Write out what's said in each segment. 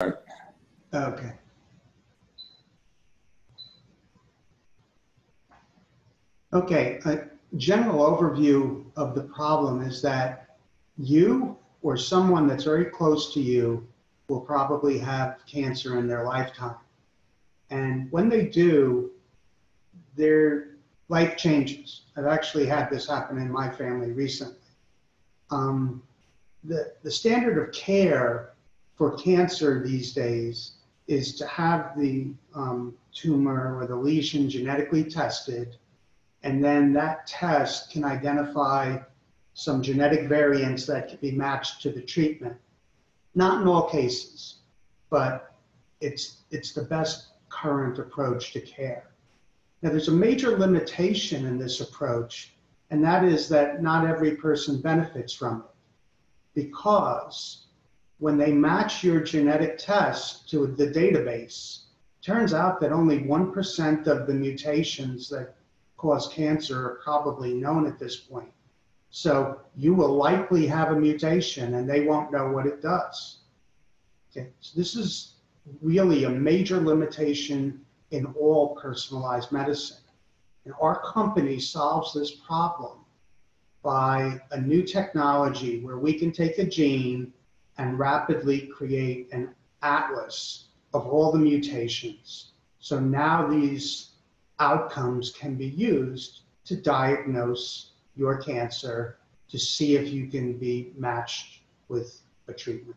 Okay. Okay, a general overview of the problem is that you or someone that's very close to you will probably have cancer in their lifetime. And when they do, their life changes. I've actually had this happen in my family recently. The standard of care for cancer these days is to have the tumor or the lesion genetically tested, and then that test can identify some genetic variants that can be matched to the treatment. Not in all cases, but it's the best current approach to care. Now, there's a major limitation in this approach, and that is that not every person benefits from it, because when they match your genetic test to the database, it turns out that only 1% of the mutations that cause cancer are probably known at this point. So you will likely have a mutation and they won't know what it does. Okay, so this is really a major limitation in all personalized medicine. And our company solves this problem by a new technology where we can take a gene and rapidly create an atlas of all the mutations. So now these outcomes can be used to diagnose your cancer, to see if you can be matched with a treatment.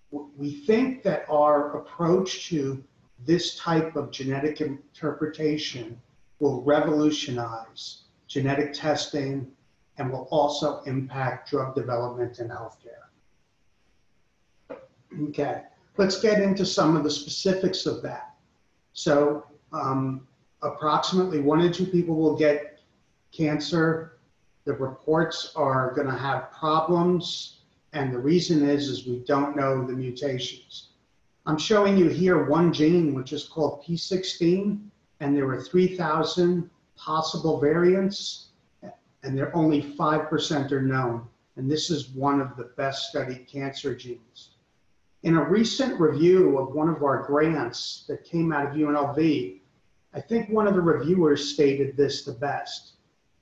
We think that our approach to this type of genetic interpretation will revolutionize genetic testing and will also impact drug development in healthcare. Okay, let's get into some of the specifics of that. So approximately 1 in 2 people will get cancer. The reports are going to have problems, and the reason is we don't know the mutations. I'm showing you here one gene, which is called P16, and there are 3,000 possible variants, and there only 5% are known. And this is one of the best studied cancer genes. In a recent review of one of our grants that came out of UNLV, I think one of the reviewers stated this the best.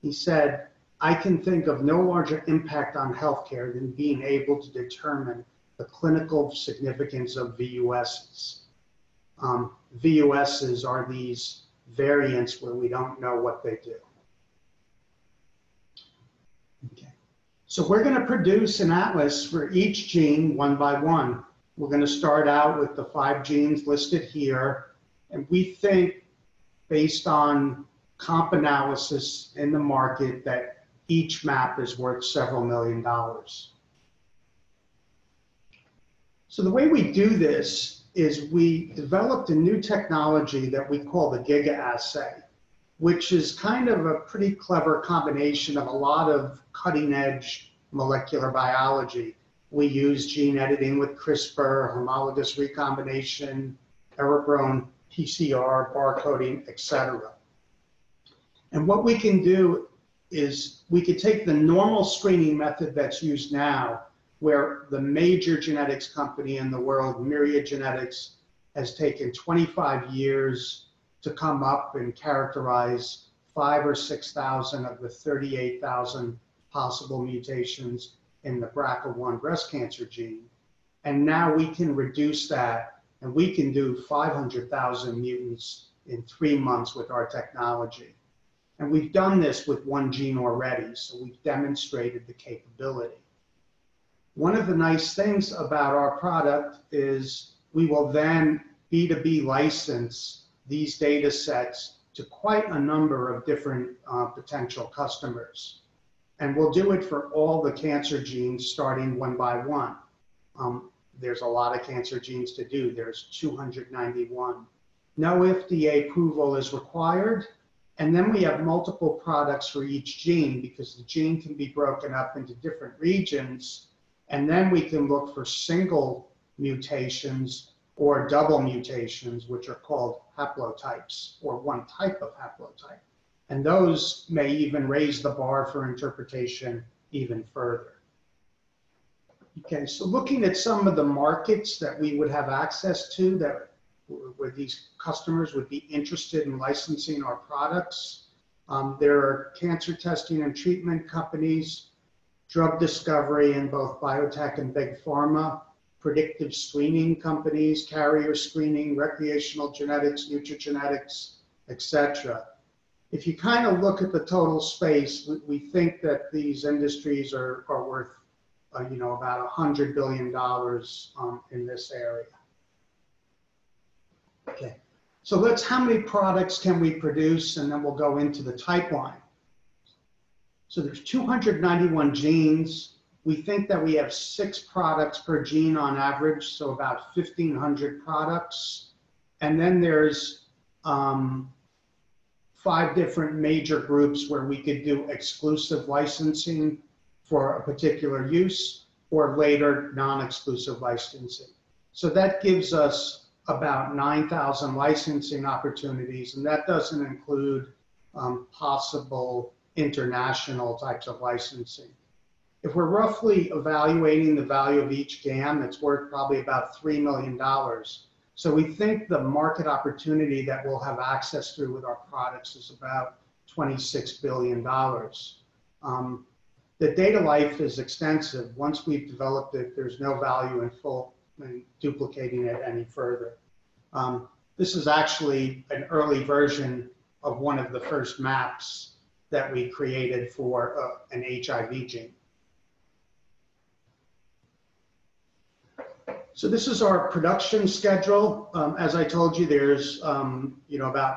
He said, "I can think of no larger impact on healthcare than being able to determine the clinical significance of VUSs." VUSs are these variants where we don't know what they do. Okay. So we're going to produce an atlas for each gene one by one. We're going to start out with the 5 genes listed here, and we think, based on comp analysis in the market, that each map is worth several $1 million. So the way we do this is we developed a new technology that we call the GigaAssay, which is kind of a pretty clever combination of a lot of cutting-edge molecular biology. We use gene editing with CRISPR, homologous recombination, error-prone PCR, barcoding, etc. And what we can do is we could take the normal screening method that's used now, where the major genetics company in the world, Myriad Genetics, has taken 25 years to come up and characterize 5,000 or 6,000 of the 38,000 possible mutations in the BRCA1 breast cancer gene. And now we can reduce that, and we can do 500,000 mutants in 3 months with our technology. And we've done this with one gene already, so we've demonstrated the capability. One of the nice things about our product is we will then B2B license these data sets to quite a number of different potential customers. And we'll do it for all the cancer genes starting one by one. There's a lot of cancer genes to do. There's 291. No FDA approval is required. And then we have multiple products for each gene, because the gene can be broken up into different regions. And then we can look for single mutations or double mutations, which are called haplotypes, or one type of haplotype. And those may even raise the bar for interpretation even further. Okay, so looking at some of the markets that we would have access to, that where these customers would be interested in licensing our products, there are cancer testing and treatment companies, drug discovery in both biotech and big pharma, predictive screening companies, carrier screening, recreational genetics, nutrigenetics, etc. If you kind of look at the total space, we think that these industries are worth about $100 billion in this area. Okay, so how many products can we produce, and then we'll go into the pipeline. So there's 291 genes. We think that we have 6 products per gene on average, so about 1,500 products. And then there's 5 different major groups where we could do exclusive licensing for a particular use, or later non-exclusive licensing. So that gives us about 9,000 licensing opportunities, and that doesn't include possible international types of licensing. If we're roughly evaluating the value of each GAM, it's worth probably about $3 million. So we think the market opportunity that we'll have access through with our products is about $26 billion. The data life is extensive. Once we've developed it, there's no value in duplicating it any further. This is actually an early version of one of the first maps that we created for an HIV gene. So this is our production schedule. As I told you, there's about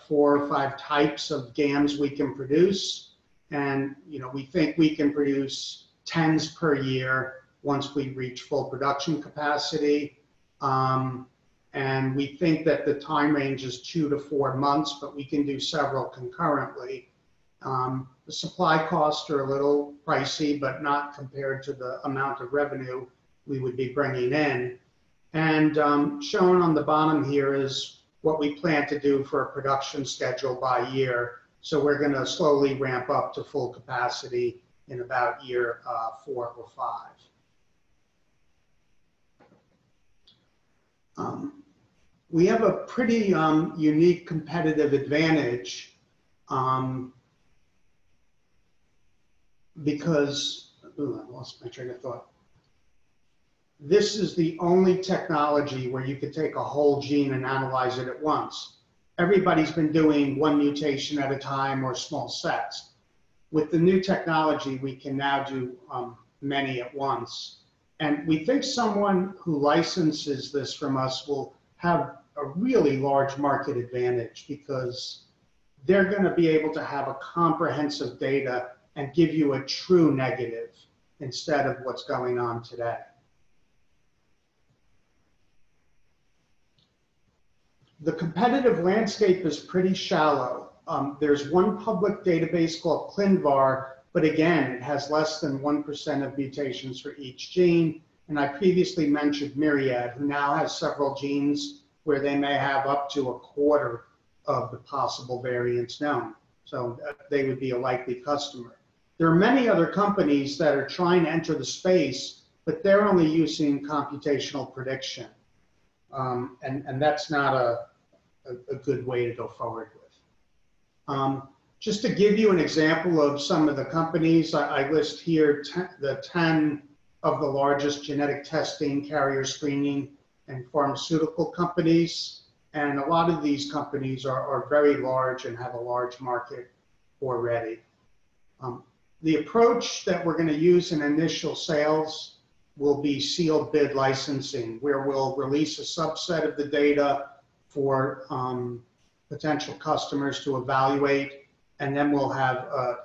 4 or 5 types of GAMs we can produce. And we think we can produce tens per year once we reach full production capacity. And we think that the time range is 2 to 4 months, but we can do several concurrently. The supply costs are a little pricey, but not compared to the amount of revenue we would be bringing in. And shown on the bottom here is what we plan to do for a production schedule by year. So we're going to slowly ramp up to full capacity in about year 4 or 5. We have a pretty unique competitive advantage because, I lost my train of thought. This is the only technology where you could take a whole gene and analyze it at once. Everybody's been doing one mutation at a time or small sets. With the new technology, we can now do many at once. And we think someone who licenses this from us will have a really large market advantage because they're going to be able to have a comprehensive data and give you a true negative instead of what's going on today. The competitive landscape is pretty shallow. There's one public database called ClinVar, but again, it has less than 1% of mutations for each gene. And I previously mentioned Myriad, who now has several genes where they may have up to a quarter of the possible variants known. So they would be a likely customer. There are many other companies that are trying to enter the space, but they're only using computational prediction. And that's not a good way to go forward with. Just to give you an example of some of the companies, I list here the 10 of the largest genetic testing, carrier screening, and pharmaceutical companies. And a lot of these companies are very large and have a large market already. The approach that we're going to use in initial sales will be sealed bid licensing, where we'll release a subset of the data for potential customers to evaluate, and then we'll have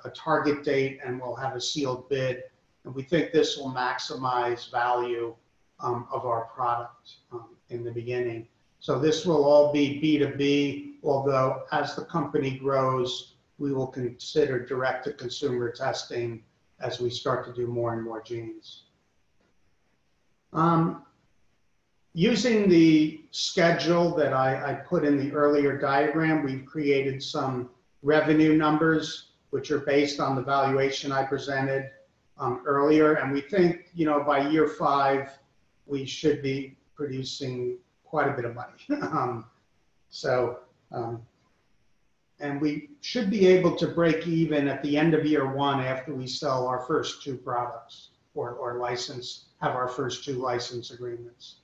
a target date and we'll have a sealed bid. And we think this will maximize value of our product in the beginning. So this will all be B2B, although as the company grows, we will consider direct-to-consumer testing as we start to do more and more genes. Using the schedule that I put in the earlier diagram, we've created some revenue numbers, which are based on the valuation I presented. earlier. And we think, by year 5, we should be producing quite a bit of money. And we should be able to break even at the end of year 1 after we sell our first 2 products or have our first 2 license agreements.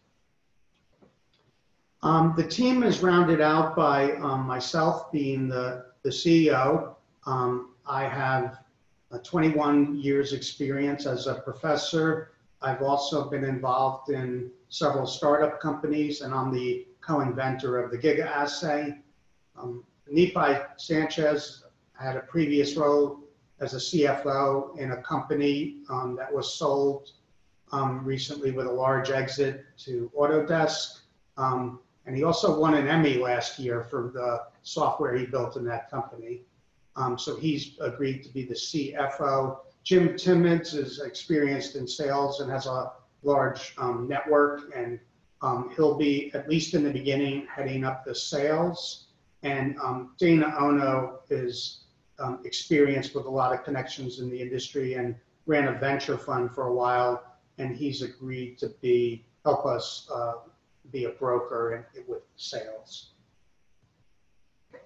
The team is rounded out by myself being the CEO. I have 21 years experience as a professor. I've also been involved in several startup companies, and I'm the co-inventor of the GigaAssay. Nephi Sanchez had a previous role as a CFO in a company that was sold recently with a large exit to Autodesk. And he also won an Emmy last year for the software he built in that company. So he's agreed to be the CFO. Jim Timmons is experienced in sales and has a large network, and he'll be, at least in the beginning, heading up the sales. And Dana Ono is experienced with a lot of connections in the industry and ran a venture fund for a while, and he's agreed to help us be a broker with sales.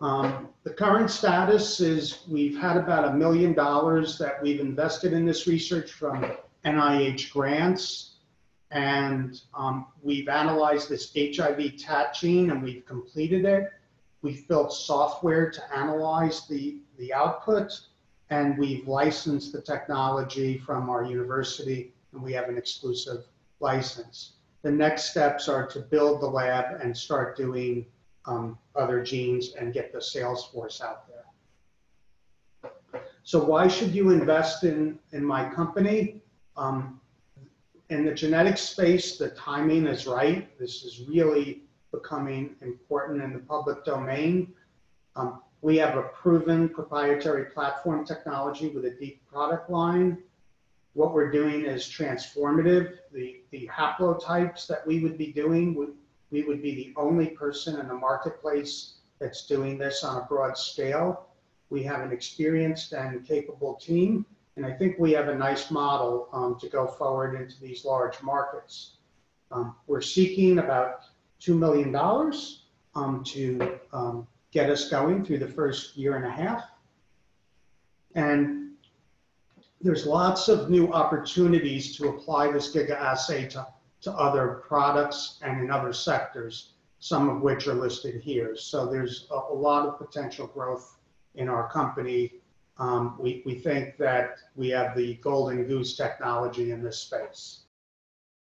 The current status is we've had about $1 million that we've invested in this research from NIH grants, and we've analyzed this HIV TAT gene and we've completed it. We've built software to analyze the output, and we've licensed the technology from our university, and we have an exclusive license. The next steps are to build the lab and start doing other genes and get the sales force out there. So why should you invest in my company? In the genetics space, the timing is right. This is really becoming important in the public domain. We have a proven proprietary platform technology with a deep product line. What we're doing is transformative. The haplotypes that we would be doing, we would be the only person in the marketplace that's doing this on a broad scale. We have an experienced and capable team, and I think we have a nice model to go forward into these large markets. We're seeking about $2 million to get us going through the first year and a half. And there's lots of new opportunities to apply this GigaAssay to other products and in other sectors, some of which are listed here. So there's a lot of potential growth in our company. We think that we have the golden goose technology in this space.